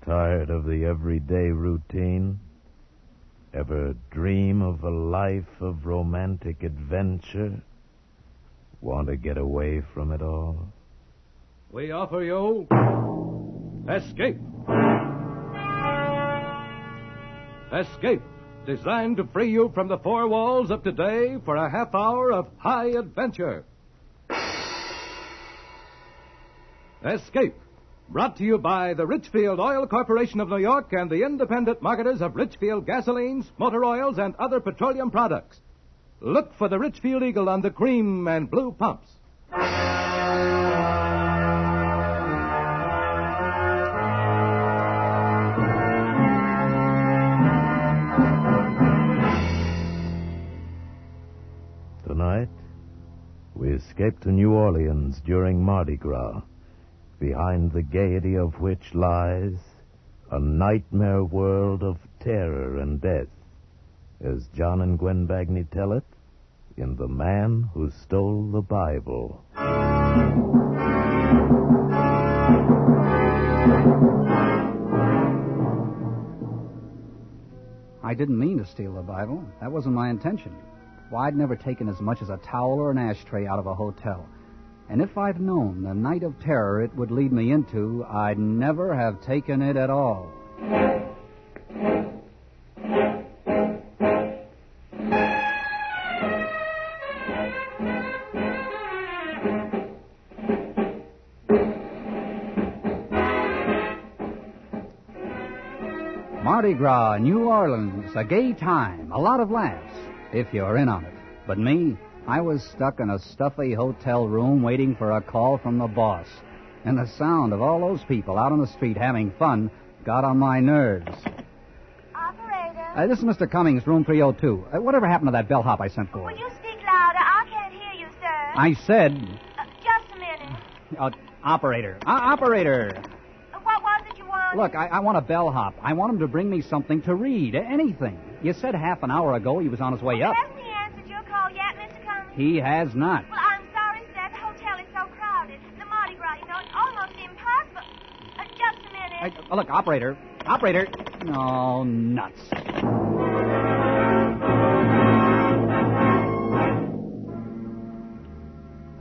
Tired of the everyday routine? Ever dream of a life of romantic adventure? Want to get away from it all? We offer you Escape. Escape, designed to free you from the four walls of today for a half hour of high adventure. Escape, brought to you by the Richfield Oil Corporation of New York and the independent marketers of Richfield gasolines, motor oils, and other petroleum products. Look for the Richfield Eagle on the cream and blue pumps. Tonight, we escape to New Orleans during Mardi Gras, behind the gaiety of which lies a nightmare world of terror and death, as John and Gwen Bagney tell it in The Man Who Stole the Bible. I didn't mean to steal the Bible. That wasn't my intention. Why, I'd never taken as much as a towel or an ashtray out of a hotel. And if I'd known the night of terror it would lead me into, I'd never have taken it at all. Mardi Gras, New Orleans, a gay time, a lot of laughs, if you're in on it. But me, I was stuck in a stuffy hotel room waiting for a call from the boss. And the sound of all those people out on the street having fun got on my nerves. Operator? This is Mr. Cummings, room 302. Whatever happened to that bellhop I sent for? Will you speak louder? I can't hear you, sir. I said... just a minute. Operator. Operator! What was it you wanted? Look, I want a bellhop. I want him to bring me something to read. Anything. You said half an hour ago he was on his way up. Hasn't he answered your call yet, Mr. Cummings? He has not. Well, I'm sorry, sir. The hotel is so crowded. The Mardi Gras, you know, it's almost impossible. Just a minute. Look, operator. Operator. Oh, nuts.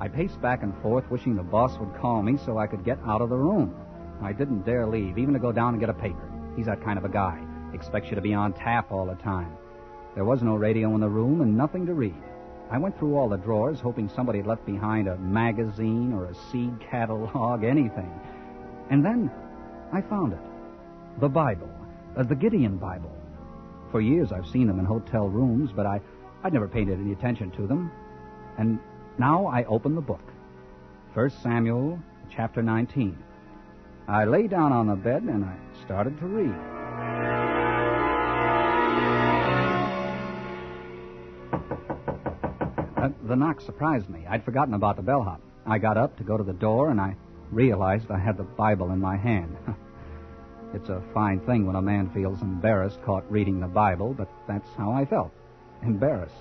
I paced back and forth, wishing the boss would call me so I could get out of the room. I didn't dare leave, even to go down and get a paper. He's that kind of a guy. Expects you to be on tap all the time. There was no radio in the room and nothing to read. I went through all the drawers, hoping somebody had left behind a magazine or a seed catalog, anything. And then I found it. The Bible. The Gideon Bible. For years I've seen them in hotel rooms, but I'd never paid any attention to them. And now I open the book. 1 Samuel, chapter 19. I lay down on the bed and I started to read. The knock surprised me. I'd forgotten about the bellhop. I got up to go to the door and I realized I had the Bible in my hand. It's a fine thing when a man feels embarrassed caught reading the Bible, but that's how I felt. Embarrassed.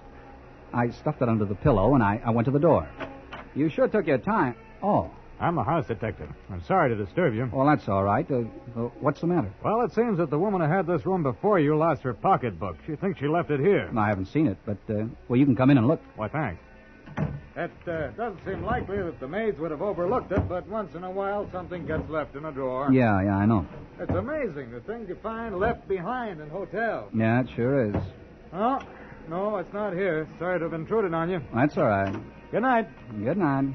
I stuffed it under the pillow and I went to the door. You sure took your time. Oh. I'm a house detective. I'm sorry to disturb you. Well, that's all right. What's the matter? Well, it seems that the woman who had this room before you lost her pocketbook. She thinks she left it here. I haven't seen it, but, well, you can come in and look. Why, thanks. It doesn't seem likely that the maids would have overlooked it, but once in a while something gets left in a drawer. Yeah, I know. It's amazing, the things you find left behind in hotels. Yeah, it sure is. Oh, no, it's not here. Sorry to have intruded on you. That's all right. Good night. Good night.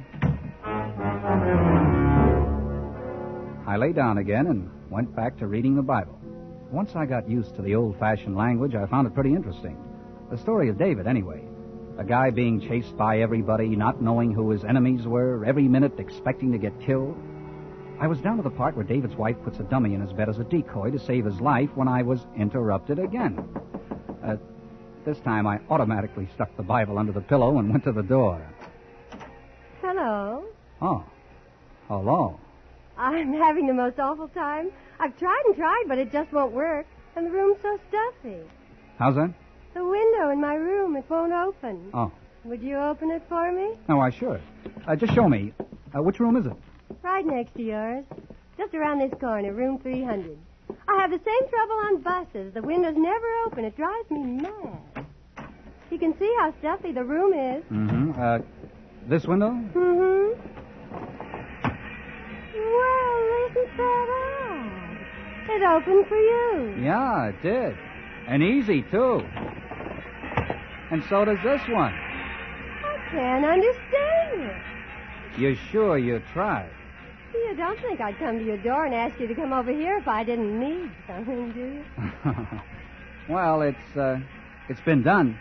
I lay down again and went back to reading the Bible. Once I got used to the old-fashioned language, I found it pretty interesting. The story of David, anyway. A guy being chased by everybody, not knowing who his enemies were, every minute expecting to get killed. I was down to the part where David's wife puts a dummy in his bed as a decoy to save his life when I was interrupted again. This time I automatically stuck the Bible under the pillow and went to the door. Hello. Oh. Hello. I'm having the most awful time. I've tried and tried, but it just won't work. And the room's so stuffy. How's that? The window in my room, it won't open. Oh. Would you open it for me? Oh, why, sure. Just show me. Which room is it? Right next to yours. Just around this corner, room 300. I have the same trouble on buses. The windows never open. It drives me mad. You can see how stuffy the room is. Mm-hmm. This window? Mm-hmm. Well, isn't that odd? It opened for you. Yeah, it did. And easy, too. And so does this one. I can't understand it. You sure you tried? You don't think I'd come to your door and ask you to come over here if I didn't need something, do you? Well, it's been done.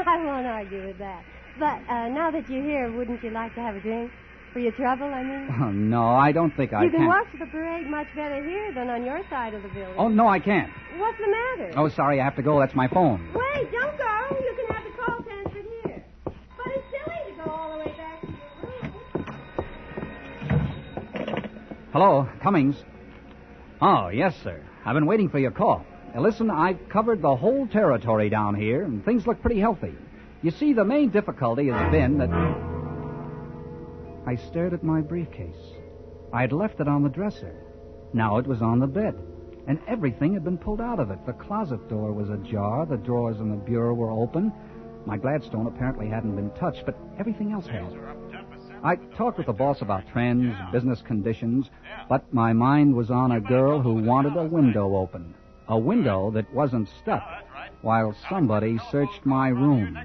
I won't argue with that. But now that you're here, wouldn't you like to have a drink? For your trouble, I mean? Oh, no, I don't think I can. You can watch the parade much better here than on your side of the building. Oh, no, I can't. What's the matter? Oh, sorry, I have to go. That's my phone. Wait, don't go. You can have the call transferred here. But it's silly to go all the way back to your room. Hello, Cummings. Oh, yes, sir. I've been waiting for your call. Now, listen, I've covered the whole territory down here, and things look pretty healthy. You see, the main difficulty has been that... I stared at my briefcase. I had left it on the dresser. Now it was on the bed, and everything had been pulled out of it. The closet door was ajar, the drawers in the bureau were open. My Gladstone apparently hadn't been touched, but everything else had. I talked with the boss about trends, business conditions, but my mind was on a girl who wanted a window open. A window that wasn't stuck, while somebody searched my room.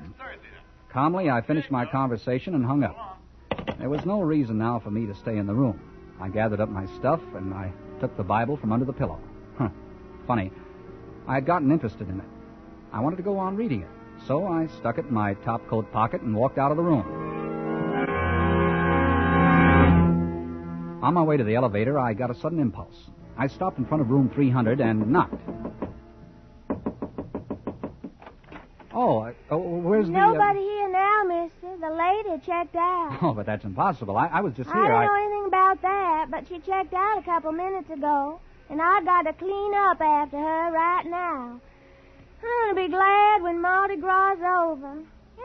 Calmly, I finished my conversation and hung up. There was no reason now for me to stay in the room. I gathered up my stuff, and I took the Bible from under the pillow. Funny. I had gotten interested in it. I wanted to go on reading it, so I stuck it in my top coat pocket and walked out of the room. On my way to the elevator, I got a sudden impulse. I stopped in front of room 300 and knocked. Where's Nobody here now, mister. The lady checked out. Oh, but that's impossible. I was just here. I don't know anything about that, but she checked out a couple minutes ago, and I got to clean up after her right now. I'm going to be glad when Mardi Gras is over.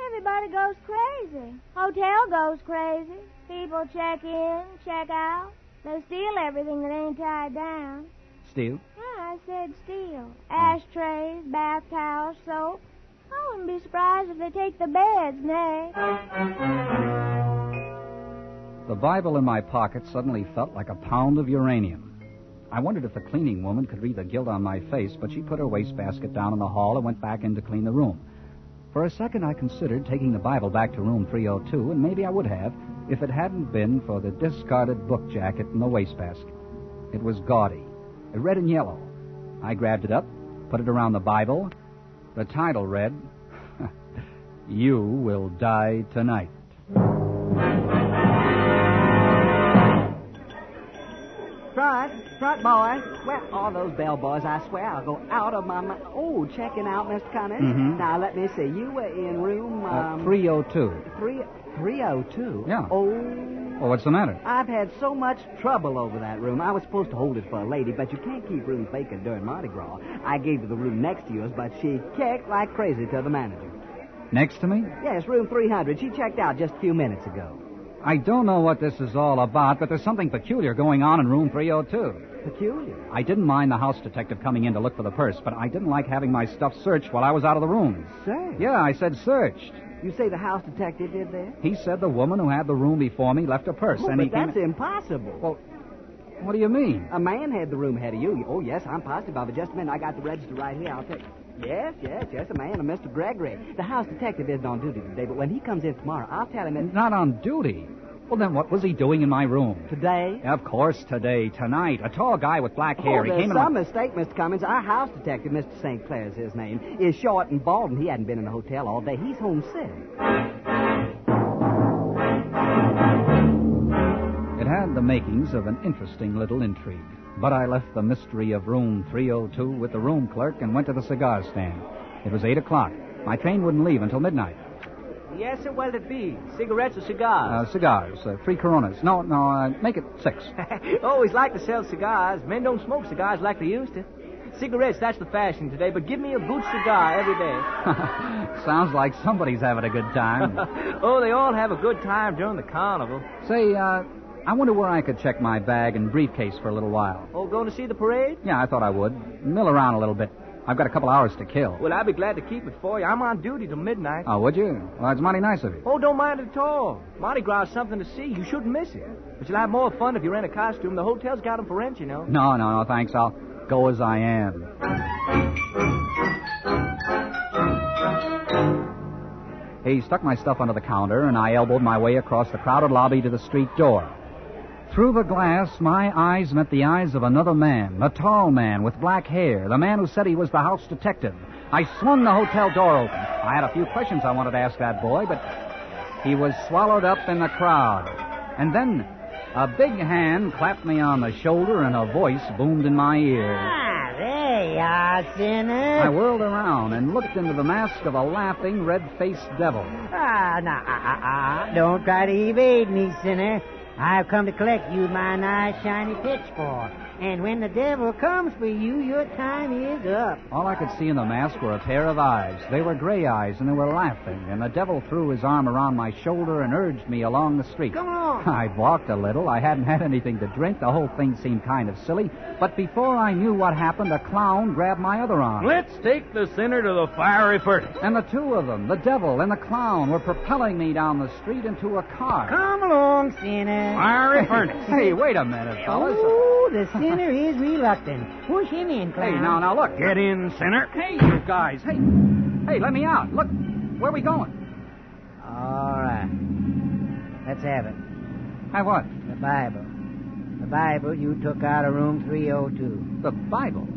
Everybody goes crazy. Hotel goes crazy. People check in, check out. They steal everything that ain't tied down. Steal? Yeah, I said steal. Ashtrays, bath towels, soap. I wouldn't be surprised if they take the beds next. The Bible in my pocket suddenly felt like a pound of uranium. I wondered if the cleaning woman could read the guilt on my face, but she put her wastebasket down in the hall and went back in to clean the room. For a second, I considered taking the Bible back to room 302, and maybe I would have if it hadn't been for the discarded book jacket in the wastebasket. It was gaudy, red and yellow. I grabbed it up, put it around the Bible. The title read, You Will Die Tonight. Front boy. Well, all those bellboys, I swear, I'll go out of my mind. Oh, checking out, Mr. Cummings. Mm-hmm. Now, let me see. You were in room... 302. 302? Yeah. Oh. Well, what's the matter? I've had so much trouble over that room. I was supposed to hold it for a lady, but you can't keep rooms vacant during Mardi Gras. I gave her the room next to yours, but she kicked like crazy to the manager. Next to me? Yes, room 300. She checked out just a few minutes ago. I don't know what this is all about, but there's something peculiar going on in room 302. Peculiar? I didn't mind the house detective coming in to look for the purse, but I didn't like having my stuff searched while I was out of the room. Searched? Yeah, I said searched. You say the house detective did that? He said the woman who had the room before me left a purse, Oh, and but he came that's impossible. Well, what do you mean? A man had the room ahead of you. Oh, yes, I'm positive of it. Just a minute. I got the register right here. I'll take... Yes, a man, a Mr. Gregory. The house detective isn't on duty today, but when he comes in tomorrow, I'll tell him that... Not on duty. Well, then what was he doing in my room? Today? Of course, tonight. A tall guy with black hair. There's He came in some mistake, Mr. Cummings. Our house detective, Mr. St. Clair's his name, is short and bald, and he hadn't been in the hotel all day. He's homesick. It had the makings of an interesting little intrigue. But I left the mystery of room 302 with the room clerk and went to the cigar stand. It was 8 o'clock. My train wouldn't leave until midnight. Yes, sir. What'll it be? Cigarettes or cigars? Cigars. 3 Coronas. No, make it 6. Always like to sell cigars. Men don't smoke cigars like they used to. Cigarettes, that's the fashion today, but give me a good cigar every day. Sounds like somebody's having a good time. Oh, they all have a good time during the carnival. Say, I wonder where I could check my bag and briefcase for a little while. Oh, going to see the parade? Yeah, I thought I would. Mill around a little bit. I've got a couple hours to kill. Well, I'd be glad to keep it for you. I'm on duty till midnight. Oh, would you? Well, it's mighty nice of you. Oh, don't mind it at all. Mardi Gras is something to see. You shouldn't miss it. But you'll have more fun if you rent a costume. The hotel's got them for rent, you know. No, thanks. I'll go as I am. He stuck my stuff under the counter, and I elbowed my way across the crowded lobby to the street door. Through the glass, my eyes met the eyes of another man, a tall man with black hair, the man who said he was the house detective. I swung the hotel door open. I had a few questions I wanted to ask that boy, but he was swallowed up in the crowd. And then a big hand clapped me on the shoulder, and a voice boomed in my ear. There you are, sinner. I whirled around and looked into the mask of a laughing, red-faced devil. Don't try to evade me, sinner. I've come to collect you my nice shiny pitchfork. And when the devil comes for you, your time is up. All I could see in the mask were a pair of eyes. They were gray eyes, and they were laughing. And the devil threw his arm around my shoulder and urged me along the street. Come on. I balked a little. I hadn't had anything to drink. The whole thing seemed kind of silly. But before I knew what happened, a clown grabbed my other arm. Let's take the sinner to the fiery furnace. And the two of them, the devil and the clown, were propelling me down the street into a car. Come along, sinner. Fiery furnace. Hey, wait a minute, fellas. Oh, the sinner is reluctant. Push him in, clown. Hey, now, look. Get in, sinner. Hey, you guys. Hey, let me out. Look, where are we going? All right. Let's have it. Have what? The Bible. The Bible you took out of room 302. The Bible?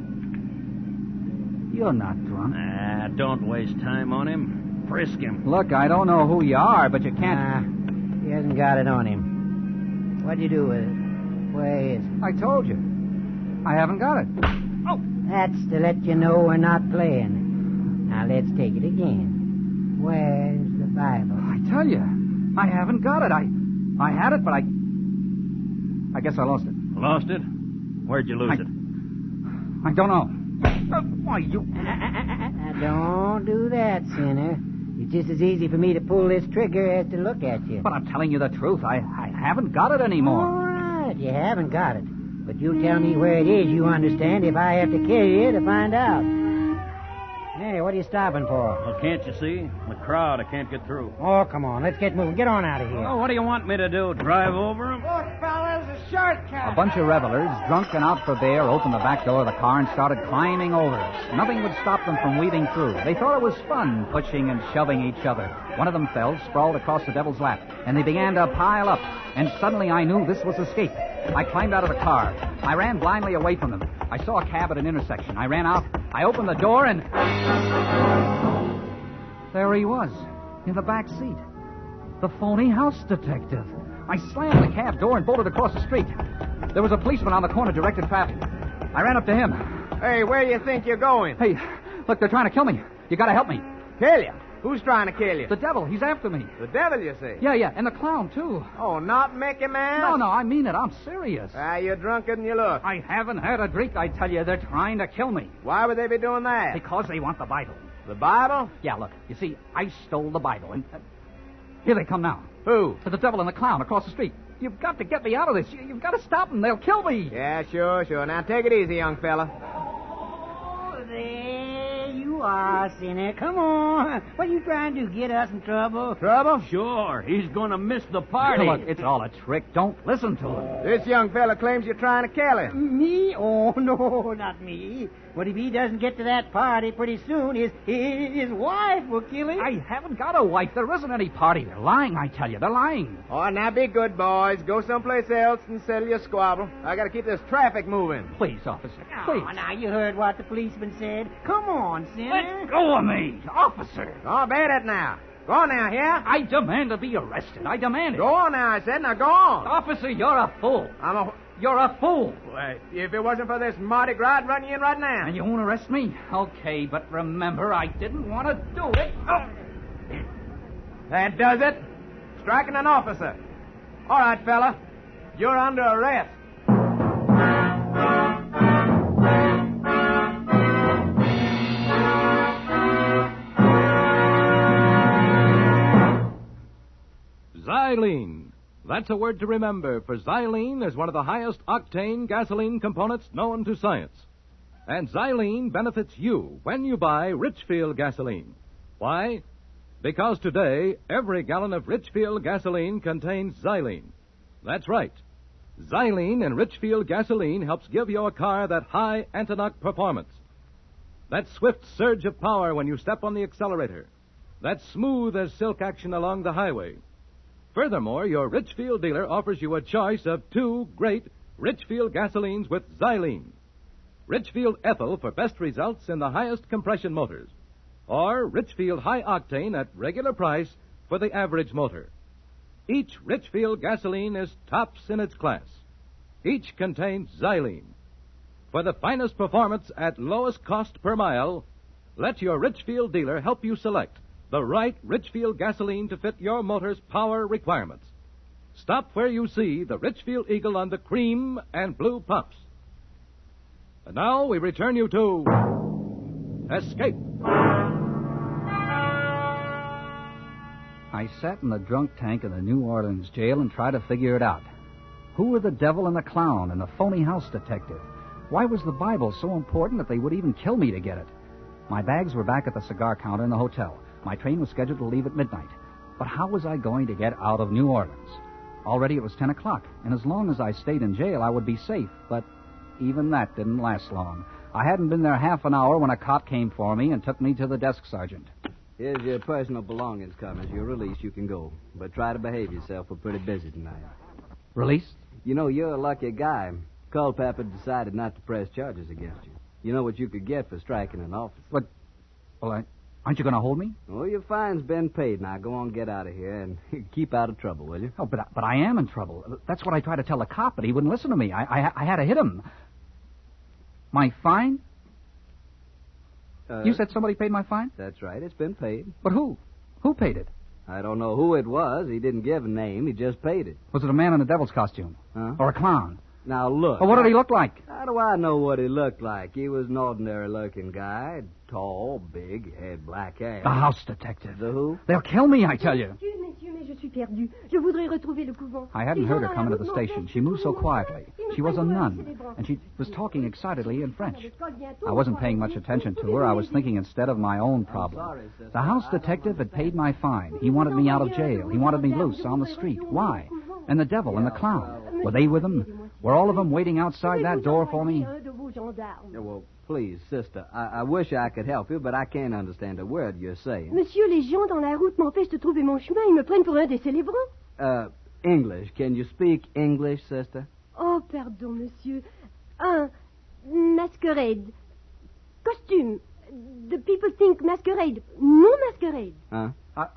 You're not drunk. Don't waste time on him. Frisk him. Look, I don't know who you are, but you can't... He hasn't got it on him. What'd you do with it? Where is it? I told you. I haven't got it. Oh! That's to let you know we're not playing. Now, let's take it again. Where's the Bible? I tell you, I haven't got it. I had it, but I guess I lost it. Lost it? Where'd you lose it? I don't know. Why, you... Don't do that, sinner. It's just as easy for me to pull this trigger as to look at you. But I'm telling you the truth. I haven't got it anymore. All right, you haven't got it. But you tell me where it is, you understand, if I have to kill you to find out. Hey, what are you stopping for? Well, can't you see? The crowd, I can't get through. Oh, come on, let's get moving. Get on out of here. Oh, what do you want me to do? Drive over them? Look, fellas, a shortcut. A bunch of revelers, drunk and out for beer, opened the back door of the car and started climbing over us. Nothing would stop them from weaving through. They thought it was fun, pushing and shoving each other. One of them fell, sprawled across the devil's lap, and they began to pile up. And suddenly I knew this was escape. I climbed out of the car. I ran blindly away from them. I saw a cab at an intersection. I ran out. I opened the door and... there he was, in the back seat. The phony house detective. I slammed the cab door and bolted across the street. There was a policeman on the corner directing traffic. I ran up to him. Hey, where do you think you're going? Hey, look, they're trying to kill me. You gotta help me. Kill you? Who's trying to kill you? The devil. He's after me. The devil, you say? Yeah, and the clown, too. Oh, not Mickey Mouse? No, I mean it. I'm serious. You're drunker than you look. I haven't had a drink, I tell you. They're trying to kill me. Why would they be doing that? Because they want the Bible. The Bible? Yeah, look, you see, I stole the Bible, and here they come now. Who? The devil and the clown across the street. You've got to get me out of this. You've got to stop them. They'll kill me. Yeah, sure. Now, take it easy, young fella. Oh, there you are, sinner. Come on. What are you trying to do, get us in trouble? Trouble? Sure. He's going to miss the party. Look, it's all a trick. Don't listen to him. This young fella claims you're trying to kill him. Me? Oh, no, not me. But if he doesn't get to that party pretty soon, his wife will kill him. I haven't got a wife. There isn't any party. They're lying, I tell you. They're lying. Oh, now be good, boys. Go someplace else and settle your squabble. I got to keep this traffic moving. Please, officer. Please. Oh, now you heard what the policeman said. Come on, sinner. Let go of me, officer. Oh, bet it now. Go on now, yeah? I demand to be arrested. I demand it. Go on now, I said. Now go on. Officer, you're a fool. You're a fool. Why, if it wasn't for this Mardi Gras, I'd run you in right now. And you won't arrest me? Okay, but remember, I didn't want to do it. Oh. That does it. Striking an officer. All right, fella. You're under arrest. Xylene, That's a word to remember, for xylene is one of the highest octane gasoline components known to science. And xylene benefits you when you buy Richfield gasoline. Why? Because today, every gallon of Richfield gasoline contains xylene. That's right. Xylene in Richfield gasoline helps give your car that high anti-knock performance. That swift surge of power when you step on the accelerator. That smooth as silk action along the highway. Furthermore, your Richfield dealer offers you a choice of 2 great Richfield gasolines with xylene. Richfield Ethyl for best results in the highest compression motors. Or Richfield High Octane at regular price for the average motor. Each Richfield gasoline is tops in its class. Each contains xylene. For the finest performance at lowest cost per mile, let your Richfield dealer help you select the right Richfield gasoline to fit your motor's power requirements. Stop where you see the Richfield Eagle on the cream and blue pumps. And now we return you to Escape. I sat in the drunk tank of the New Orleans jail and tried to figure it out. Who were the devil and the clown and the phony house detective? Why was the Bible so important that they would even kill me to get it? My bags were back at the cigar counter in the hotel. My train was scheduled to leave at midnight. But how was I going to get out of New Orleans? Already it was 10 o'clock, and as long as I stayed in jail, I would be safe. But even that didn't last long. I hadn't been there half an hour when a cop came for me and took me to the desk sergeant. Here's your personal belongings, Cummings. You're released. You can go. But try to behave yourself. We're pretty busy tonight. Released? You know, you're a lucky guy. Culpepper decided not to press charges against you. You know what you could get for striking an officer. But, well, aren't you going to hold me? Oh, your fine's been paid. Now go on, get out of here, and keep out of trouble, will you? Oh, but I am in trouble. That's what I tried to tell the cop, but he wouldn't listen to me. I had to hit him. My fine? You said somebody paid my fine? That's right. It's been paid. But who? Who paid it? I don't know who it was. He didn't give a name. He just paid it. Was it a man in a devil's costume? Huh? Or a clown? Now, look. Well, what did he look like? How do I know what he looked like? He was an ordinary-looking guy. Tall, big, had black hair. The house detective. The who? They'll kill me, I tell you. I hadn't heard her come into the station. She moved so quietly. She was a nun, and she was talking excitedly in French. I wasn't paying much attention to her. I was thinking instead of my own problem. The house detective had paid my fine. He wanted me out of jail. He wanted me loose on the street. Why? And the devil and the clown. Were they with him? Were all of them waiting outside that door for me? Well, please, sister, I wish I could help you, but I can't understand a word you're saying. Monsieur, les gens dans la route m'empêchent de trouver mon chemin. Ils me prennent pour un des célébrants. English. Can you speak English, sister? Oh, pardon, monsieur. Masquerade. Costume. The people think masquerade. No masquerade. Huh?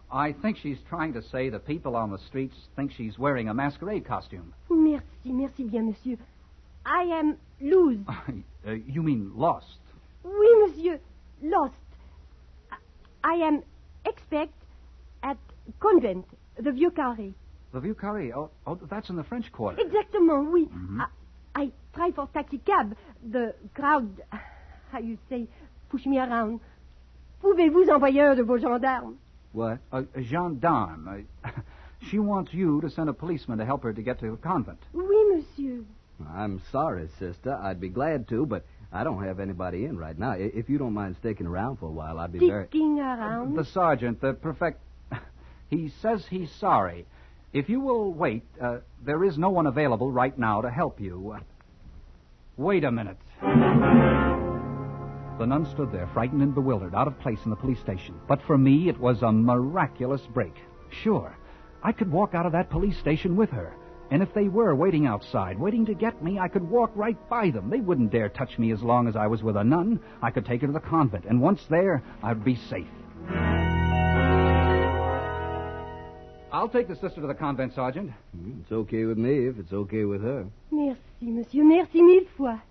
I think she's trying to say the people on the streets think she's wearing a masquerade costume. Merci bien, monsieur. I am loose. You mean lost? Oui, monsieur. Lost. I am expect at convent, the Vieux Carré. The Vieux Carré? Oh, that's in the French Quarter. Exactement, oui. Mm-hmm. I try for taxi cab. The crowd, how you say, push me around. Pouvez-vous envoyer un de vos gendarmes? What? A gendarme. She wants you to send a policeman to help her to get to a convent. Oui, monsieur. I'm sorry, sister. I'd be glad to, but I don't have anybody in right now. If you don't mind sticking around for a while, I'd be Sticking around? The sergeant, the he says he's sorry. If you will wait, there is no one available right now to help you. Wait a minute. The nun stood there, frightened and bewildered, out of place in the police station. But for me, it was a miraculous break. Sure, I could walk out of that police station with her. And if they were waiting outside, waiting to get me, I could walk right by them. They wouldn't dare touch me as long as I was with a nun. I could take her to the convent, and once there, I'd be safe. I'll take the sister to the convent, Sergeant. It's okay with me if it's okay with her. Merci, monsieur. Merci mille fois.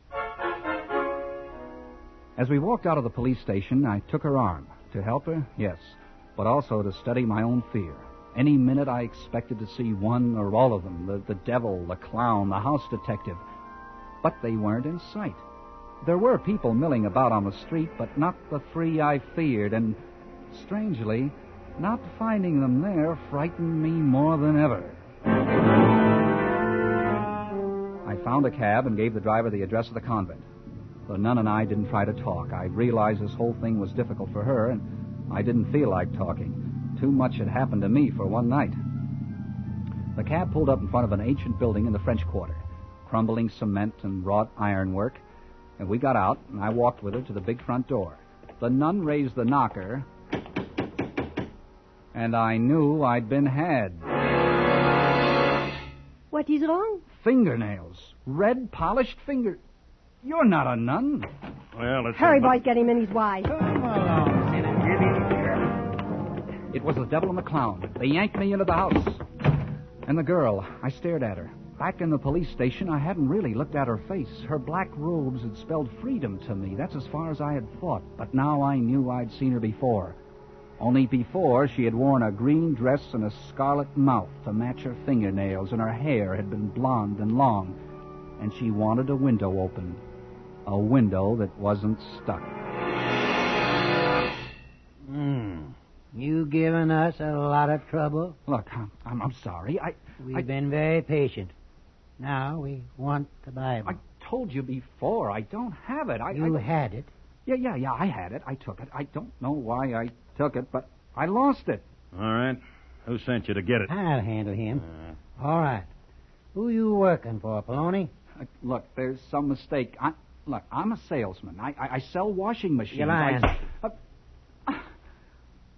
As we walked out of the police station, I took her arm. To help her, yes, but also to study my own fear. Any minute I expected to see one or all of them, the devil, the clown, the house detective. But they weren't in sight. There were people milling about on the street, but not the three I feared, and, strangely, not finding them there frightened me more than ever. found a cab and gave the driver the address of the convent. The nun and I didn't try to talk. I realized this whole thing was difficult for her, and I didn't feel like talking. Too much had happened to me for one night. The cab pulled up in front of an ancient building in the French Quarter, crumbling cement and wrought ironwork, and we got out, and I walked with her to the big front door. The nun raised the knocker, and I knew I'd been had. What is wrong? Fingernails. Red, polished finger... You're not a nun. Well, it's... Hurry, boys, get him in his wife. Come along, Sinner. Get in here. It was the devil and the clown. They yanked me into the house. And the girl, I stared at her. Back in the police station, I hadn't really looked at her face. Her black robes had spelled freedom to me. That's as far as I had thought. But now I knew I'd seen her before. Only before, she had worn a green dress and a scarlet mouth to match her fingernails, and her hair had been blonde and long. And she wanted a window opened. A window that wasn't stuck. You given us a lot of trouble. Look, I'm sorry. We've been very patient. Now we want the Bible. I told you before, I don't have it. You had it? Yeah, I had it. I took it. I don't know why I took it, but I lost it. All right. Who sent you to get it? I'll handle him. All right. Who you working for, Poloni? Look, there's some mistake. I'm a salesman. I sell washing machines. You're lying.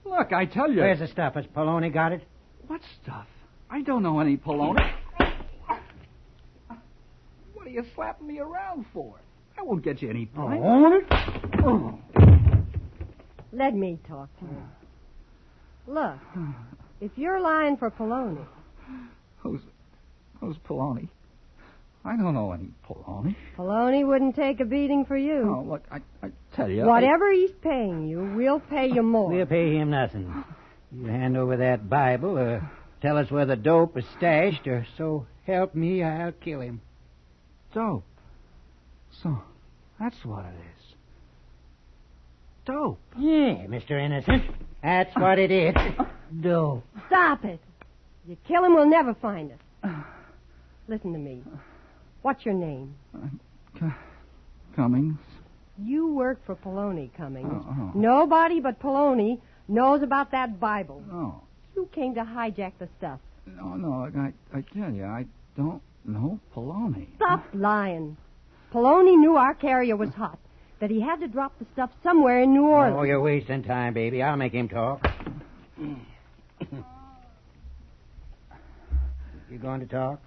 Look, I tell you. Where's the stuff? Has Poloni got it? What stuff? I don't know any Poloni. What are you slapping me around for? I won't get you any point. Oh. Let me talk to him. Look, if you're lying for Poloni... Who's Poloni? I don't know any Poloni. Poloni wouldn't take a beating for you. Oh, look, I tell you... Whatever he's paying you, we'll pay you more. We'll pay him nothing. You hand over that Bible, or tell us where the dope is stashed, or so help me, I'll kill him. Dope? So, that's what it is. Dope. Yeah, Mr. Innocent. That's what it is. Dope. Stop it. You kill him, we'll never find us. Listen to me. What's your name? Cummings. You work for Poloni, Cummings. Oh. Nobody but Poloni knows about that Bible. Oh. You came to hijack the stuff. No, I tell you, I don't know Poloni. Stop lying. Poloni knew our carrier was hot, that he had to drop the stuff somewhere in New Orleans. Oh, you're wasting time, baby. I'll make him talk. You going to talk?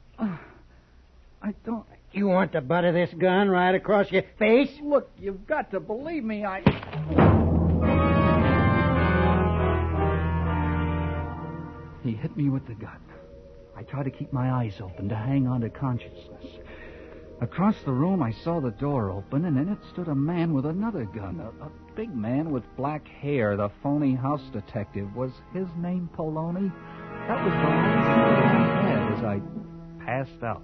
I don't... You want the butt of this gun right across your face? Look, you've got to believe me, He hit me with the gun. I tried to keep my eyes open, to hang on to consciousness. Across the room, I saw the door open, and in it stood a man with another gun. A big man with black hair, the phony house detective. Was his name Poloni? That was the last thing in my head as I passed out.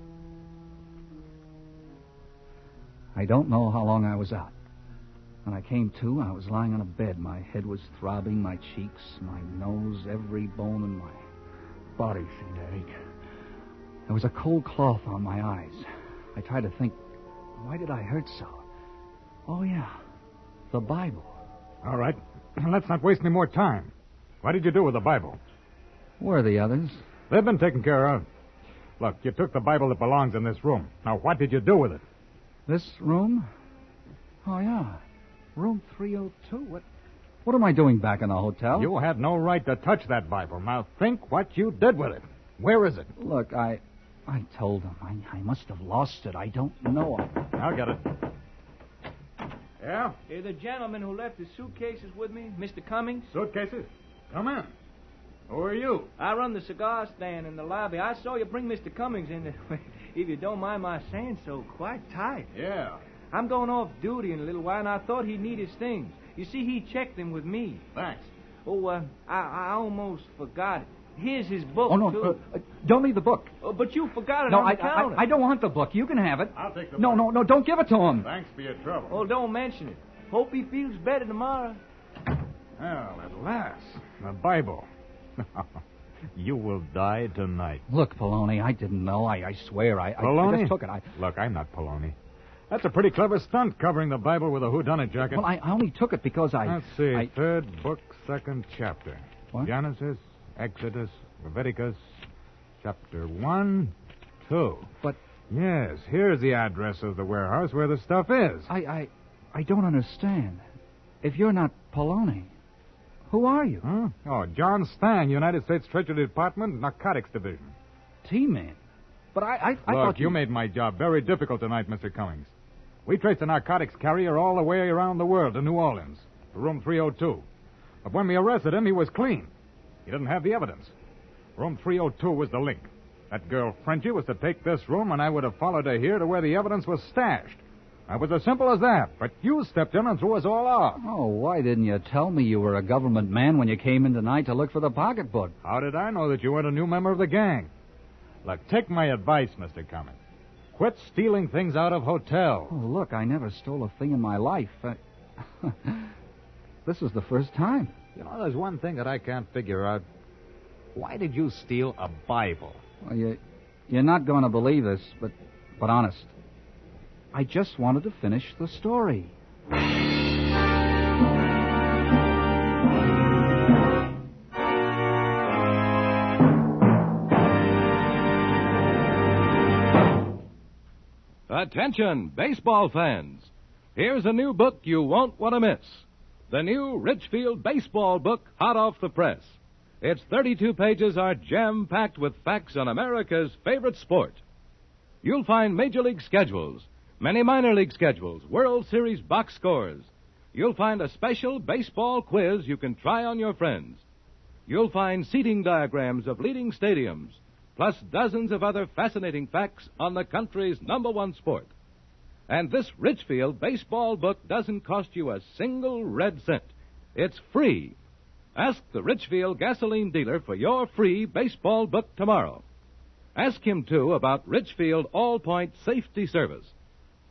I don't know how long I was out. When I came to, I was lying on a bed. My head was throbbing, my cheeks, my nose, every bone in my body seemed to ache. There was a cold cloth on my eyes. I tried to think, why did I hurt so? Oh, yeah, the Bible. All right, let's not waste any more time. What did you do with the Bible? Where are the others? They've been taken care of. Look, you took the Bible that belongs in this room. Now, what did you do with it? This room? Oh, yeah. Room 302. What am I doing back in the hotel? You had no right to touch that Bible. Now, think what you did with it. Where is it? Look, I told him. I must have lost it. I don't know. I'll get it. Yeah? You're the gentleman who left his suitcases with me, Mr. Cummings? Suitcases? Come in. Who are you? I run the cigar stand in the lobby. I saw you bring Mr. Cummings in. If you don't mind my saying so, quite tight. Yeah. I'm going off duty in a little while, and I thought he'd need his things. You see, he checked them with me. Thanks. Oh, I almost forgot it. Here's his book, too. Don't leave the book. Oh, but you forgot it on the counter. I don't want the book. You can have it. I'll take the book. No, don't give it to him. Thanks for your trouble. Oh, don't mention it. Hope he feels better tomorrow. Well, at last, the Bible. You will die tonight. Look, Poloni, I didn't know. I swear, I just took it. Look, I'm not Poloni. That's a pretty clever stunt, covering the Bible with a whodunit jacket. Well, I only took it because Let's see. Third book, second chapter. What? Genesis, Exodus, Leviticus, chapter 1, 2. But... Yes, here's the address of the warehouse where the stuff is. I don't understand. If you're not Poloni, who are you? Huh? Oh, John Stang, United States Treasury Department, Narcotics Division. T-Man. But I thought Look, you made my job very difficult tonight, Mr. Cummings. We traced a narcotics carrier all the way around the world to New Orleans, to room 302. But when we arrested him, he was clean. He didn't have the evidence. Room 302 was the link. That girl, Frenchie, was to take this room, and I would have followed her here to where the evidence was stashed. It was as simple as that, but you stepped in and threw us all off. Oh, why didn't you tell me you were a government man when you came in tonight to look for the pocketbook? How did I know that you weren't a new member of the gang? Look, take my advice, Mr. Cummings. Quit stealing things out of hotels. Oh, look, I never stole a thing in my life. This is the first time. You know, there's one thing that I can't figure out. Why did you steal a Bible? Well, you're not going to believe this, but honest, I just wanted to finish the story. Attention, baseball fans. Here's a new book you won't want to miss. The new Richfield Baseball book, hot off the press. Its 32 pages are jam-packed with facts on America's favorite sport. You'll find Major League schedules, many minor league schedules, World Series box scores. You'll find a special baseball quiz you can try on your friends. You'll find seating diagrams of leading stadiums, plus dozens of other fascinating facts on the country's #1 sport. And this Richfield baseball book doesn't cost you a single red cent. It's free. Ask the Richfield gasoline dealer for your free baseball book tomorrow. Ask him, too, about Richfield All-Point Safety Service,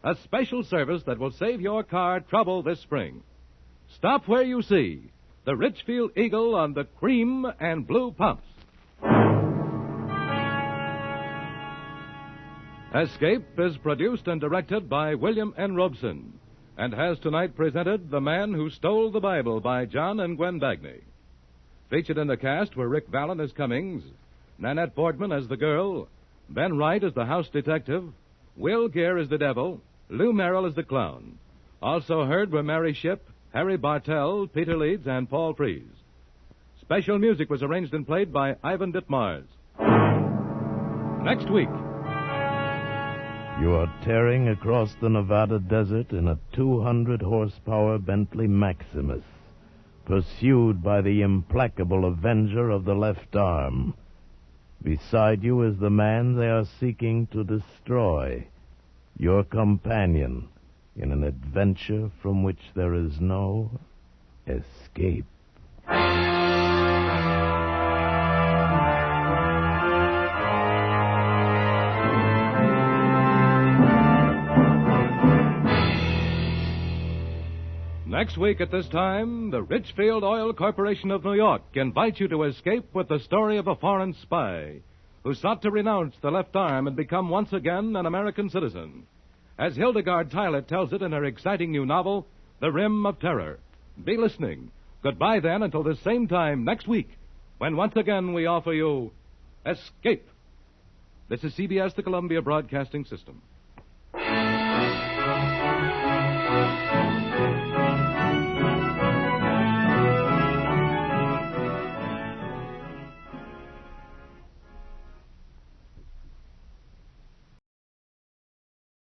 a special service that will save your car trouble this spring. Stop where you see the Richfield Eagle on the cream and blue pumps. Escape is produced and directed by William N. Robeson and has tonight presented The Man Who Stole the Bible by John and Gwen Bagney. Featured in the cast were Rick Vallon as Cummings, Nanette Boardman as the girl, Ben Wright as the house detective, Will Gere as the devil, Lou Merrill as the clown. Also heard were Mary Shipp, Harry Bartell, Peter Leeds, and Paul Frees. Special music was arranged and played by Ivan Ditmars. Next week. You are tearing across the Nevada desert in a 200-horsepower Bentley Maximus, pursued by the implacable avenger of the left arm. Beside you is the man they are seeking to destroy, your companion in an adventure from which there is no escape. Next week at this time, the Richfield Oil Corporation of New York invites you to escape with the story of a foreign spy who sought to renounce the left arm and become once again an American citizen. As Hildegard Tylett tells it in her exciting new novel, The Rim of Terror. Be listening. Goodbye then until this same time next week, when once again we offer you Escape. This is CBS, the Columbia Broadcasting System.